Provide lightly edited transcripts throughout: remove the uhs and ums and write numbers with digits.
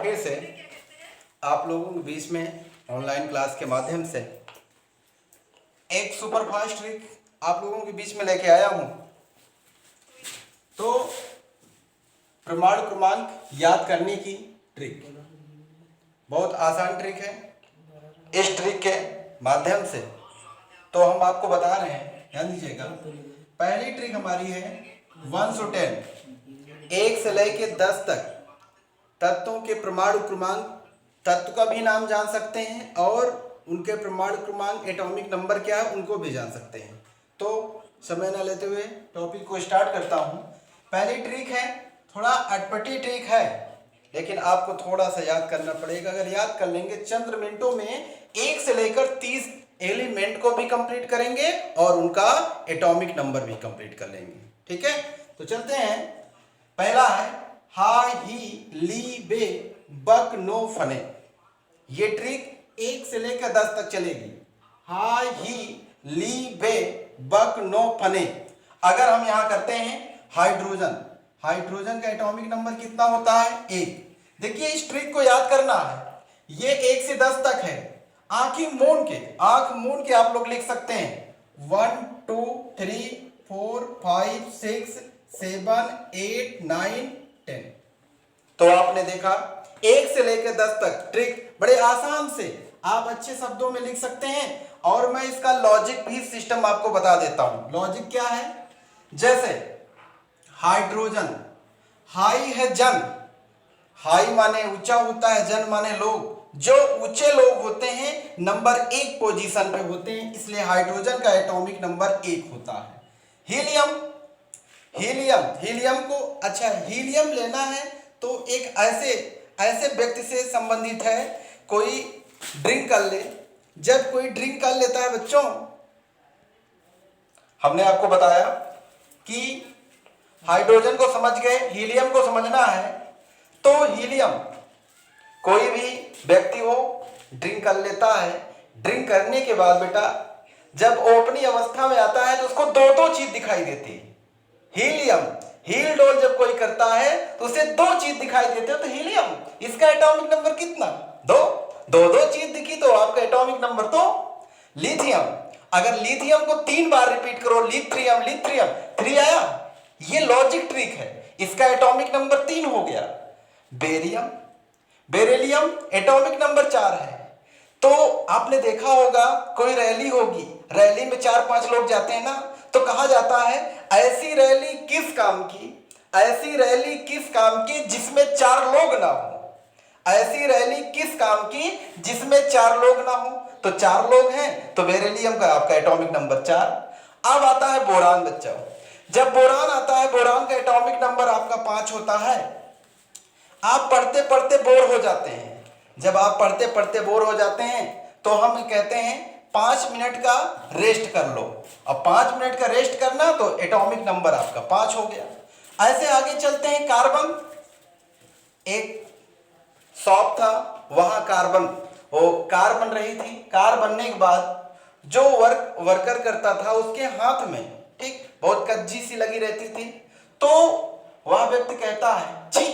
फिर से आप लोगों के बीच में ऑनलाइन क्लास के माध्यम से एक सुपर फास्ट ट्रिक आप लोगों के बीच में लेके आया हूं। तो प्रमाण क्रमांक याद करने की ट्रिक बहुत आसान ट्रिक है। इस ट्रिक के माध्यम से तो हम आपको बता रहे हैं, ध्यान दीजिएगा। पहली ट्रिक हमारी है 1 से 10, 1 से लेके 10 तक तत्वों के परमाणु क्रमांक, तत्व का भी नाम जान सकते हैं और उनके परमाणु क्रमांक एटॉमिक नंबर क्या है उनको भी जान सकते हैं। तो समय न लेते हुए टॉपिक को स्टार्ट करता हूं। पहली ट्रिक है, थोड़ा अटपटी ट्रिक है, लेकिन आपको थोड़ा सा याद करना पड़ेगा। अगर याद कर लेंगे चंद मिनटों में 1 से लेकर 30 एलिमेंट को भी कंप्लीट करेंगे और उनका एटॉमिक नंबर भी कंप्लीट कर लेंगे। ठीक है, तो चलते हैं। पहला है हा ही ली बे बक नो फने। ये ट्रिक 1 से लेकर 10 तक चलेगी। हा ही ली बे बक नो फने। अगर हम यहां करते हैं हाइड्रोजन, हाइड्रोजन का एटॉमिक नंबर कितना होता है? 1। देखिए इस ट्रिक को याद करना है। ये 1 से 10 तक है। आंख मूंद के आप लोग लिख सकते हैं 1 2 3 4 5 6 7 8 9 10। तो आपने देखा 1 से लेकर 10 तक ट्रिक बड़े आसान से आप अच्छे शब्दों में लिख सकते हैं। और मैं इसका लॉजिक भी सिस्टम आपको बता देता हूं। लॉजिक क्या है? जैसे हाइड्रोजन, हाई है जन, हाई माने ऊंचा होता है, जन माने लोग। जो ऊंचे लोग होते हैं नंबर 1 पोजीशन पे होते हैं, इसलिए हाइड्रोजन का एटॉमिक नंबर 1 होता है। हीलियम, हीलियम को, अच्छा हीलियम लेना है तो एक ऐसे व्यक्ति से संबंधित है। कोई ड्रिंक कर ले, जब कोई ड्रिंक कर लेता है बच्चों, हमने आपको बताया कि हाइड्रोजन को समझ गए, हीलियम को समझना है। तो हीलियम कोई भी व्यक्ति हो ड्रिंक कर लेता है। ड्रिंक करने के बाद बेटा जब ओपनी अवस्था में आता है तो उसको दो चीज दिखाई देती है। हीलियम, हील डोल जब कोई करता है तो उसे 2 चीज दिखाई देते हो। तो हीलियम, इसका एटॉमिक नंबर कितना? 2 चीज दिखी तो आपका एटॉमिक नंबर तो। लिथियम, अगर लिथियम को 3 बार रिपीट करो, लिथ्रियम 3 आया। ये लॉजिक ट्रिक है, इसका एटॉमिक नंबर 3 हो गया। बेरियम, बेरिलियम एटॉमिक नंबर 4 है। तो आपने देखा होगा कोई रैली होगी, रैली में 4-5 लोग जाते हैं ना, तो कहा जाता है ऐसी रैली किस काम की, ऐसी रैली किस काम की जिसमें 4 लोग ना हो, ऐसी रैली किस काम की जिसमें 4 लोग ना हो। तो 4 लोग हैं तो बेरिलियम का आपका एटॉमिक नंबर 4। अब आता है बोरान बच्चों। जब बोरान आता है, बोरान का एटॉमिक नंबर आपका 5 होता है। आप पढ़ते पढ़ते बोर हो जाते हैं। जब आप पढ़ते पढ़ते बोर हो जाते हैं तो हम कहते हैं 5 मिनट का रेस्ट कर लो। अब 5 मिनट का रेस्ट करना तो एटॉमिक नंबर आपका 5 हो गया। ऐसे आगे चलते हैं। कार्बन, एक शॉप था, वहां कार बन रही थी। कार बनने के बाद जो वर्कर करता था उसके हाथ में ठीक बहुत कच्ची सी लगी रहती थी। तो वह व्यक्ति कहता है छी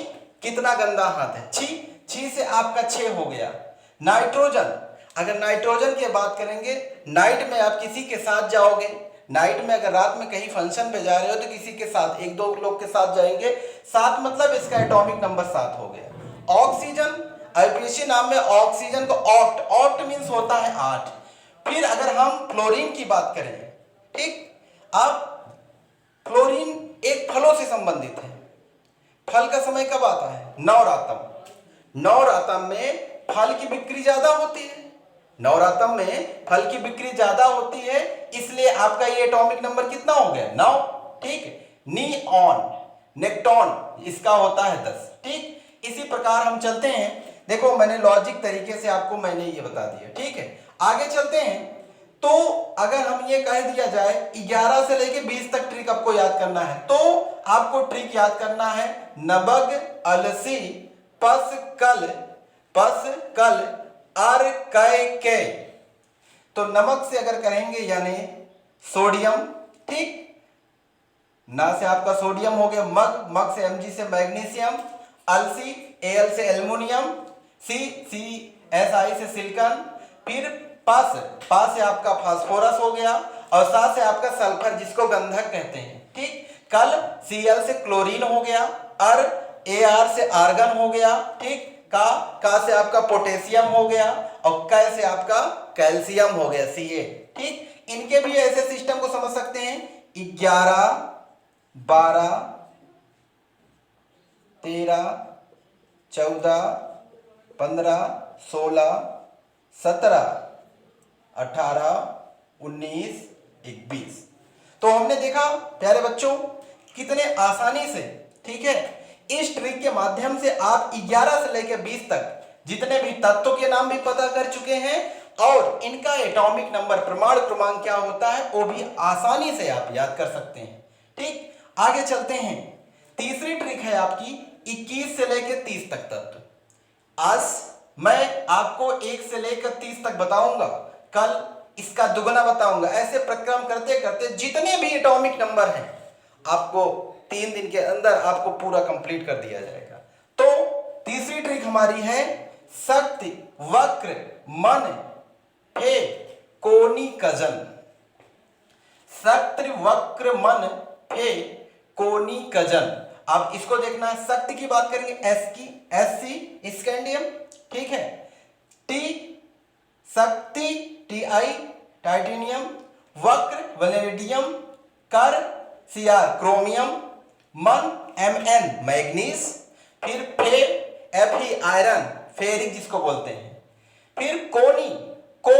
कितना गंदा हाथ है, छी से आपका 6 हो गया। नाइट्रोजन, अगर नाइट्रोजन की बात करेंगे, नाइट में आप किसी के साथ जाओगे, नाइट में अगर रात में कहीं फंक्शन पे जा रहे हो तो किसी के साथ 1-2 लोग के साथ जाएंगे, 7 मतलब इसका एटॉमिक नंबर 7 हो गया। ऑक्सीजन, आईपीसी नाम में ऑक्सीजन को ऑक्ट मीन्स होता है 8। फिर अगर हम फ्लोरीन की बात करें, ठीक, अब फ्लोरीन एक फलों से संबंधित है। फल का समय कब आता है? नवरातम। नवरातम में फल की बिक्री ज्यादा होती है। नवरातम में फल की बिक्री ज्यादा होती है, इसलिए आपका ये एटॉमिक नंबर कितना हो गया? 9। ठीक है। निऑन, नेक्टॉन इसका होता है 10। ठीक, इसी प्रकार हम चलते हैं। देखो मैंने लॉजिक तरीके से आपको मैंने ये बता दिया। ठीक है, आगे चलते हैं। तो अगर हम ये कह दिया जाए 11 से लेके 20 तक ट्रिक आपको याद करना है, तो आपको ट्रिक याद करना है नबग अलसी पस कल अर के। तो नमक से अगर करेंगे यानी सोडियम, ठीक, ना से आपका सोडियम हो गया, मग से Mg से मैग्नीशियम, Al से Al से एल्युमिनियम, CSI से सिलिकॉन, फिर पास से आपका फास्फोरस हो गया और सा से आपका सल्फर जिसको गंधक कहते हैं। ठीक, कल Cl से क्लोरीन हो गया और Ar से आर्गन हो गया। ठीक, का से आपका पोटेशियम हो गया और कै से आपका कैल्शियम हो गया Ca। ठीक, इनके भी ऐसे सिस्टम को समझ सकते हैं 11, 12, 13, 14, 15, 16, 17, 18, 19, 21। तो हमने देखा प्यारे बच्चों कितने आसानी से, ठीक है, इस ट्रिक के माध्यम से आप 11 से लेकर 20 तक जितने भी तत्वों के नाम भी पता कर चुके हैं और इनका एटॉमिक नंबर परमाणु क्रमांक क्या होता है वो भी आसानी से आप याद कर सकते हैं। ठीक, आगे चलते हैं। तीसरी ट्रिक है आपकी 21 से लेकर 30 तक तत्व। आज मैं आपको 1 से लेकर 30 तक बताऊंगा, कल इसका दुगना बताऊंगा। ऐसे प्रक्रम करते करते जितने भी एटॉमिक नंबर हैं आपको 3 दिन के अंदर आपको पूरा कंप्लीट कर दिया जाएगा। तो तीसरी ट्रिक हमारी है शक्ति वक्र मन हे कोनिकजन। शक्ति वक्र मन हे कोनिकजन। अब इसको देखना है, शक्ति की बात करेंगे Sc स्कैंडियम, ठीक है, T शक्ति Ti टाइटेनियम, वक्र वैनेडियम, कर Cr क्रोमियम, मन Mn मैग्नीज, फिर Fe आयरन फेरिक जिसको बोलते हैं, फिर कोनी Co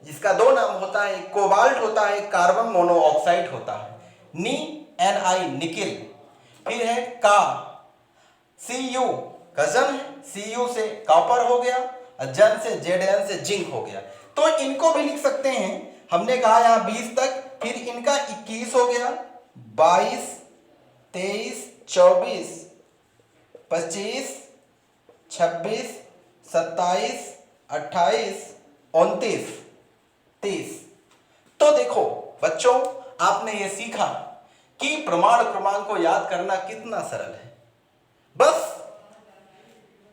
जिसका 2 नाम होता है, कोबाल्ट होता है, कार्बन मोनोऑक्साइड होता है, Ni निकिल, फिर है का Cu कजन है, Cu से कॉपर हो गया, जन से Zn से जिंक हो गया। तो इनको भी लिख सकते हैं, हमने कहा यहाँ 20 तक, फिर इनका 21 हो गया, 22, 23, 24, 25, 26, 27, 28, 29, 30। तो देखो बच्चों आपने ये सीखा कि प्रमाण क्रमांक को याद करना कितना सरल है। बस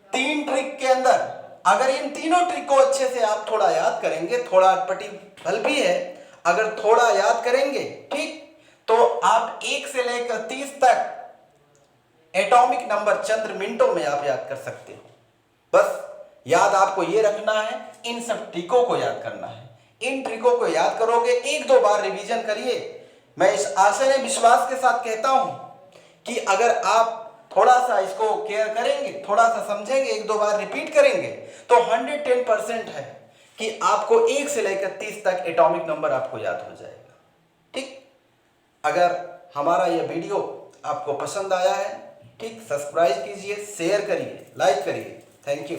3 ट्रिक के अंदर अगर इन तीनों ट्रिक को अच्छे से आप थोड़ा याद करेंगे, थोड़ा अटपटी फल भी है, अगर थोड़ा याद करेंगे, ठीक, तो आप 1 से लेकर 30 तक एटॉमिक नंबर चंद मिनटों में आप याद कर सकते हो। बस याद आपको ये रखना है, इन सब ट्रिकों को याद करना है। इन ट्रिकों को याद करोगे, 1-2 बार रिवीजन करिए। मैं इस आशा ने विश्वास के साथ कहता हूं कि अगर आप थोड़ा सा इसको केयर करेंगे, थोड़ा सा समझेंगे, 1-2 बार रिपीट करेंगे, तो 110% है कि आपको 1 से लेकर 30 तक एटॉमिक नंबर आपको याद हो जाएगा। ठीक, अगर हमारा यह वीडियो आपको पसंद आया है, ठीक, सब्सक्राइब कीजिए, शेयर करिए, लाइक करिए। Thank you.